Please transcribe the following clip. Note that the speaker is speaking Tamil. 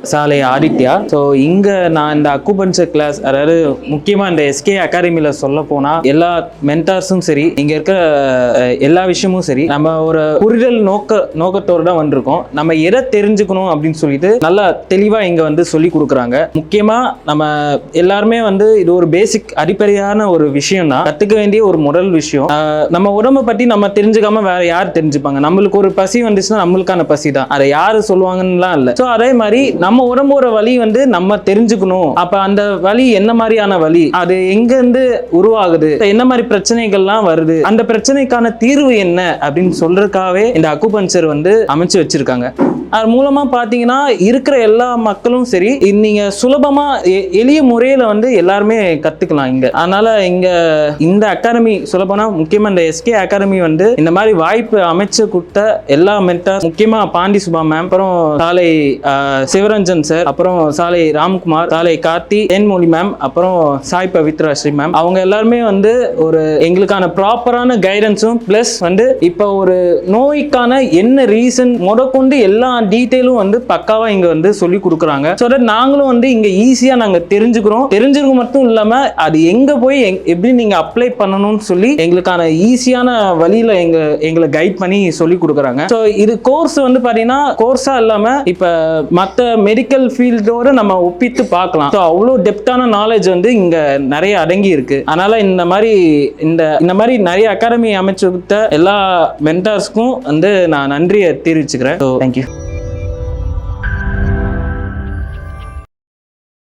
சாலை ஆதித்யா. ஸோ இங்கே நான் இந்த அக்குபஞ்சர் கிளாஸ், அதாவது முக்கியமாக இந்த எஸ்கே அகாடமியில் சொல்ல போனால் எல்லா மென்டார்ஸும் சரி, இங்கே இருக்கிற எல்லா விஷயமும் சரி, நம்ம ஒரு புரிதல் நோக்கத்தோடு தான் வந்திருக்கோம். நம்ம எதை தெரிஞ்சுக்கணும் அப்படின்னு சொல்லிட்டு நல்லா தெளிவாக இங்கே வந்து சொல்லி கொடுக்குறாங்க. முக்கியமாக நம்ம எல்லாருமே வந்து இது ஒரு பேசிக் அடிப்படையான ஒரு விஷயம் தான், கற்றுக்க வேண்டிய ஒரு முதல் விஷயம். நம்ம உடம்பை பற்றி நம்ம தெரிஞ்சுக்காம வேற யார் தெரிஞ்சுப்பாங்க? நம்மளுக்கு ஒரு பசி வந்துச்சுன்னா நம்மளுக்கான பசி தான், அதை யாரு சொல்லுவாங்கன்னுலாம் இல்லை. ஸோ அதே மாதிரி நம்ம உடம்போட வலி வந்து நம்ம தெரிஞ்சுக்கணும். அப்ப அந்த வலி என்ன மாதிரியான வலி, அது எங்க இருந்து உருவாகுது, என்ன மாதிரி பிரச்சனைகள்லாம் வருது, அந்த பிரச்சனைக்கான தீர்வு என்ன அப்படின்னு சொல்றதுக்காகவே இந்த அக்குபஞ்சர் வந்து அமைச்சு வச்சிருக்காங்க. அது மூலமா பாத்தீங்கன்னா இருக்கிற எல்லா மக்களும் சரி, நீங்க சுலபமா எளிய முறையில வந்து எல்லாருமே கத்துக்கலாம் இங்க. அதனால இங்க இந்த அகாடமி சுலபமா, முக்கியமா இந்த எஸ்கே அகாடமி வந்து இந்த மாதிரி வாய்ப்பு அமைச்சு கொடுத்த எல்லா மென்டார், முக்கியமா பாண்டி சுபா மேம், அப்புறம் சாலை சிவரஞ்சன் சார், அப்புறம் சாலை ராம்குமார், சாலை கார்த்தி, தேன்மொழி மேம், அப்புறம் சாய் பவித்ரா ஸ்ரீ மேம், அவங்க எல்லாருமே வந்து ஒரு எங்களுக்கான ப்ராப்பரான கைடன்ஸும் பிளஸ் வந்து இப்போ ஒரு நோய்க்கான என்ன ரீசன் முதற்கொண்டு எல்லா டீடைலும் வந்து பக்காவா இங்க வந்து சொல்லி கொடுக்குறாங்க. ஸோ தட் நாங்களும் வந்து இங்க ஈஸியா நாங்க தெரிஞ்சுக்க மட்டும் இல்லாம அது எங்க போய் எப்படி நீங்க அப்ளை பண்ணணும்னு சொல்லி எங்களுக்கான ஈஸியான வழியில எங்களை கைட் பண்ணி சொல்லி கொடுக்குறாங்க. ஸோ இது கோர்ஸ் வந்து பாத்தீங்கன்னா கோர்ஸா இல்லாம இப்ப மற்ற மெடிக்கல் ஃபீல்டோட நம்ம ஒப்பிட்டு பார்க்கலாம். ஸோ அவ்வளோ டெப்தான நாலேஜ் வந்து இங்க நிறைய அடங்கி இருக்கு. அதனால இந்த மாதிரி நிறைய அகாடமி அமைச்சு கொடுத்த எல்லா மென்டார்ஸ்க்கும் வந்து நான் நன்றியை தெரிவிச்சுக்கிறேன். So thank you.